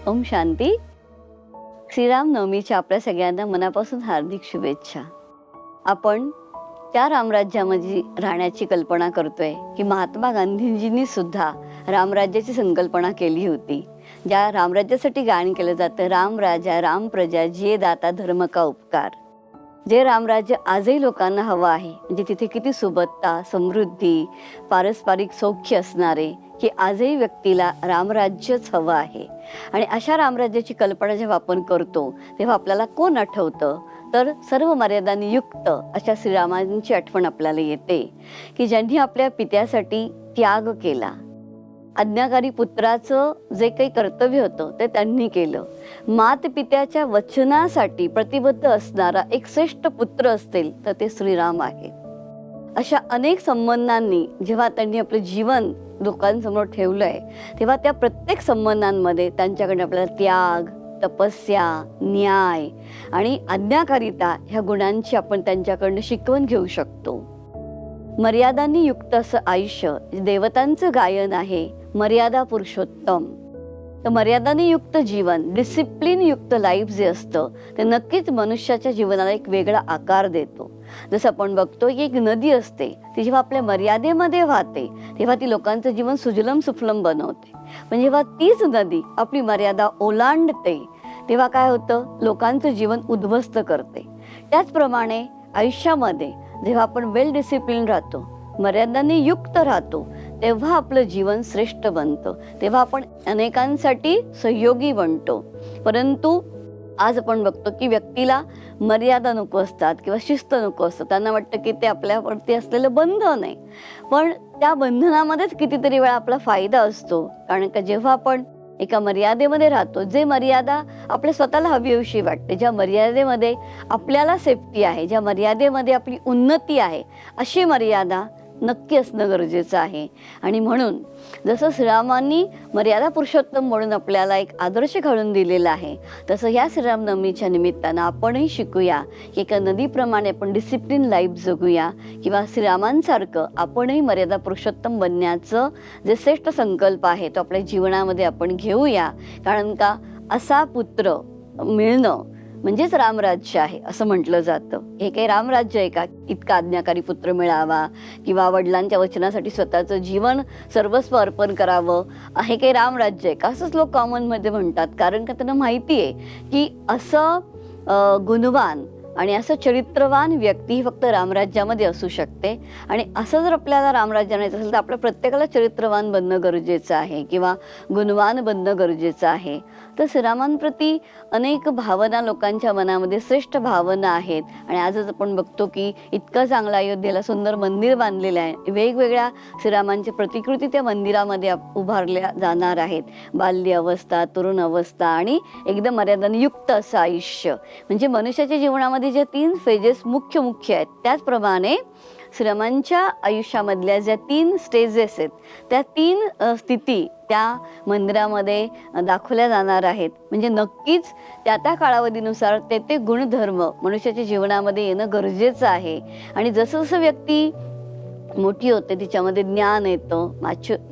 ओम शांती. श्रीराम नवमीच्या आपल्या सगळ्यांना मनापासून हार्दिक शुभेच्छा. आपण त्या रामराज्यामध्ये राहण्याची कल्पना करतोय की महात्मा गांधीजींनी सुद्धा रामराज्याची संकल्पना केली होती. ज्या रामराज्यासाठी गायन केलं जातं, राम राजा राम प्रजा जे दाता धर्म का उपकार. जे रामराज्य आजही लोकांना हवं आहे, म्हणजे तिथे किती सुबत्ता, समृद्धी, पारस्परिक सौख्य असणारे, की आजही व्यक्तीला रामराज्यच हवं आहे. आणि अशा रामराज्याची कल्पना जेव्हा आपण करतो तेव्हा आपल्याला कोण आठवतं, तर सर्व मर्यादांनी युक्त अशा श्रीरामांची आठवण आपल्याला येते, की ज्यांनी आपल्या पित्यासाठी त्याग केला. आज्ञाकारी पुत्राचं जे काही कर्तव्य होतं ते त्यांनी केलं. मात पित्याच्या वचनासाठी प्रतिबद्ध असणारा एक श्रेष्ठ पुत्र असतील तर ते श्रीराम आहे. अशा अनेक संबंधांनी जेव्हा त्यांनी आपलं जीवन लोकांसमोर ठेवलंय, तेव्हा त्या प्रत्येक संबंधांमध्ये त्यांच्याकडे आपल्याला त्याग, तपस्या, न्याय आणि आज्ञाकारिता ह्या गुणांची आपण त्यांच्याकडनं शिकवण घेऊ शकतो. मर्यादांनी युक्त असं आयुष्य देवतांचं गायन आहे, मर्यादा पुरुषोत्तम. तर मर्यादांनी युक्त जीवन, डिसिप्लिन युक्त लाईफ जे असतं ते नक्कीच मनुष्याच्या जीवनाला एक वेगळा आकार देतो. जसं आपण बघतो की एक नदी असते, ती जेव्हा आपल्या मर्यादेमध्ये वाहते तेव्हा ती लोकांचं जीवन सुजलम सुफलम बनवते. पण जेव्हा तीच नदी आपली मर्यादा ओलांडते तेव्हा काय होतं, लोकांचं जीवन उद्ध्वस्त करते. त्याचप्रमाणे आयुष्यामध्ये जेव्हा आपण वेल डिसिप्लिन राहतो, मर्यादांनी युक्त राहतो, तेव्हा आपलं जीवन श्रेष्ठ बनतं, तेव्हा आपण अनेकांसाठी सहयोगी बनतो. परंतु आज आपण बघतो की व्यक्तीला मर्यादा नको असतात किंवा शिस्त नको असतं. त्यांना वाटतं की ते आपल्यावरती असलेलं बंधन आहे, पण त्या बंधनामध्येच कितीतरी वेळा आपला फायदा असतो. कारण का जेव्हा आपण एका मर्यादेमध्ये राहतो, जे मर्यादा आपल्या स्वतःला हवीहवीशी वाटते, ज्या मर्यादेमध्ये आपल्याला सेफ्टी आहे, ज्या मर्यादेमध्ये आपली उन्नती आहे, अशी मर्यादा नक्की असणं गरजेचं आहे. आणि म्हणून जसं श्रीरामांनी मर्यादा पुरुषोत्तम म्हणून आपल्याला एक आदर्श घालून दिलेला आहे, तसं ह्या श्रीरामनवमीच्या निमित्तानं आपणही शिकूया की एका नदीप्रमाणे आपण डिसिप्लिन लाईफ जगूया, किंवा श्रीरामांसारखं आपणही मर्यादा पुरुषोत्तम बनण्याचं जे श्रेष्ठ संकल्प आहे तो आपल्या जीवनामध्ये आपण घेऊया. कारण का असा पुत्र मिळणं म्हणजेच रामराज्य आहे असं म्हटलं जातं. हे काही रामराज्य आहे का, इतका आज्ञाकारी पुत्र मिळावा किंवा वडिलांच्या वचनासाठी स्वतःचं जीवन सर्वस्व अर्पण करावं, हे काही रामराज्य आहे का, असंच लोक कॉमनमध्ये म्हणतात. कारण का त्यांना माहिती आहे की असं गुणवान आणि असं चरित्रवान व्यक्ती फक्त रामराज्यामध्ये असू शकते. आणि असं जर आपल्याला रामराज्य आणायचं असेल तर आपल्या प्रत्येकाला चरित्रवान बनणं गरजेचं आहे किंवा गुणवान बनणं गरजेचं आहे. तर श्रीरामांप्रती अनेक भावना लोकांच्या मनामध्ये, श्रेष्ठ भावना आहेत. आणि आजच आपण बघतो की इतकं चांगलं अयोध्येला सुंदर मंदिर बांधलेलं आहे. वेगवेगळ्या श्रीरामांची प्रतिकृती त्या मंदिरामध्ये उभारल्या जाणार आहेत. बाल्य अवस्था, तरुण अवस्था आणि एकदम मर्यादांनी युक्त असं आयुष्य, म्हणजे मनुष्याच्या जीवनामध्ये जे 3 फेजेस मुख्य आहेत, त्याचप्रमाणे श्रीरामांच्या आयुष्यामधल्या ज्या 3 स्टेजेस आहेत त्या 3 स्थिती त्या मंदिरामध्ये दाखवल्या जाणार आहेत. म्हणजे नक्कीच त्या कालावधीनुसार ते गुणधर्म मनुष्याच्या जीवनामध्ये येणं गरजेचं आहे. आणि जसं जसं व्यक्ती मोठी होते, तिच्यामध्ये ज्ञान येतं,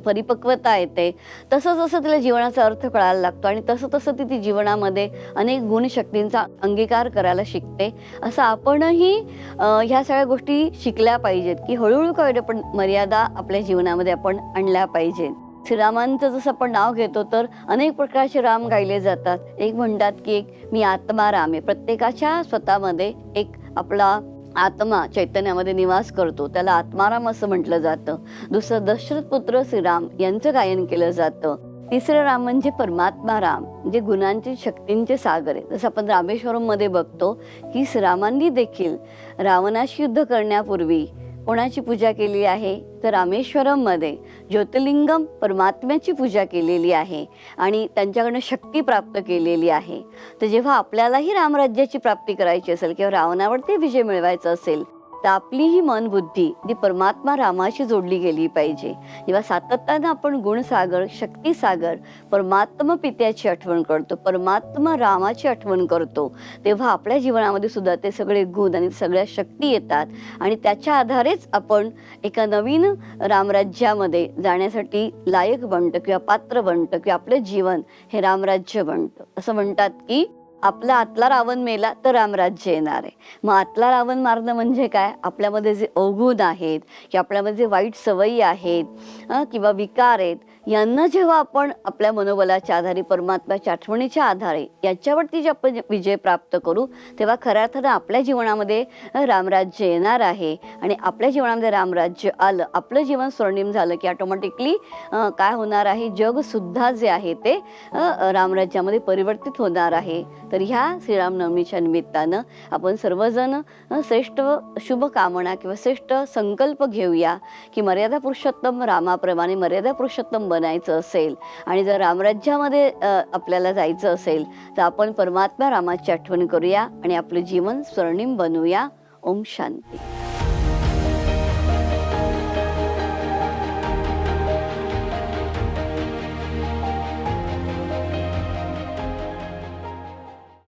परिपक्वता येते, तसं तसं तिला जीवनाचा अर्थ कळायला लागतो आणि तसं तसं ती जीवनामध्ये अनेक गुणशक्तींचा अंगीकार करायला शिकते. असं आपणही ह्या सगळ्या गोष्टी शिकल्या पाहिजेत की हळूहळू काय पण मर्यादा आपल्या जीवनामध्ये आपण आणल्या पाहिजेत. श्रीरामांचं जसं आपण नाव घेतो तर अनेक प्रकारचे राम गायले जातात. एक म्हणतात की एक मी आत्मा राम आहे, प्रत्येकाच्या स्वतःमध्ये एक आपला आत्मा चैतन्यामध्ये निवास करतो, त्याला आत्माराम असं म्हटलं जातं. दुसरं दशरथ पुत्र श्रीराम यांचं गायन केलं जातं. तिसरं राम म्हणजे परमात्मा राम, जे गुणांचे शक्तींचे सागर आहे. जसं आपण रामेश्वरममध्ये बघतो की श्रीरामांनी देखील रावणाशी युद्ध करण्यापूर्वी कोणाची पूजा केली आहे, तर रामेश्वरममध्ये ज्योतिर्लिंगम परमात्म्याची पूजा केलेली आहे आणि त्यांच्याकडनं शक्ती प्राप्त केलेली आहे. तर जेव्हा आपल्यालाही रामराज्याची प्राप्ती करायची असेल किंवा रावणावरती विजय मिळवायचा असेल तर आपली ही मन बुद्धी ती परमात्मा रामाशी जोडली गेली पाहिजे. जेव्हा सातत्यानं आपण गुणसागर, शक्तिसागर, परमात्मा पित्याची आठवण करतो, परमात्मा रामाची आठवण करतो, तेव्हा आपल्या जीवनामध्ये सुद्धा ते सगळे गुण आणि सगळ्या शक्ती येतात आणि त्याच्या आधारेच आपण एका नवीन रामराज्यामध्ये जाण्यासाठी लायक बनतो किंवा पात्र बनतो किंवा आपलं जीवन हे रामराज्य बनतं. असं म्हणतात की आपला आतला रावण मेला तर रामराज्य येणार आहे. मग आतला रावण मारणं म्हणजे काय? आपल्यामध्ये जे अवगुण आहेत किंवा आपल्यामध्ये जे वाईट सवयी आहेत किंवा विकार आहेत, यांना जेव्हा आपण आपल्या मनोबलाच्या आधारे, परमात्म्याच्या आठवणीच्या आधारे याच्यावरती जे आपण विजय प्राप्त करू, तेव्हा खऱ्या अर्थानं आपल्या जीवनामध्ये रामराज्य येणार आहे. आणि आपल्या जीवनामध्ये रामराज्य आलं, आपलं जीवन स्वर्णिम झालं की ऑटोमॅटिकली काय होणार आहे? जगसुद्धा जे आहे ते रामराज्यामध्ये परिवर्तित होणार आहे. तर ह्या श्रीरामनवमीच्या निमित्तानं आपण सर्वजण श्रेष्ठ शुभकामना किंवा श्रेष्ठ संकल्प घेऊया की मर्यादा पुरुषोत्तम रामाप्रमाणे मर्यादा पुरुषोत्तम बनायचं असेल आणि जर रामराज्यामध्ये आपल्याला जायचं असेल तर आपण परमात्मा रामाची आठवण करूया आणि आपलं जीवन स्वर्णिम बनवूया. ओम शांती.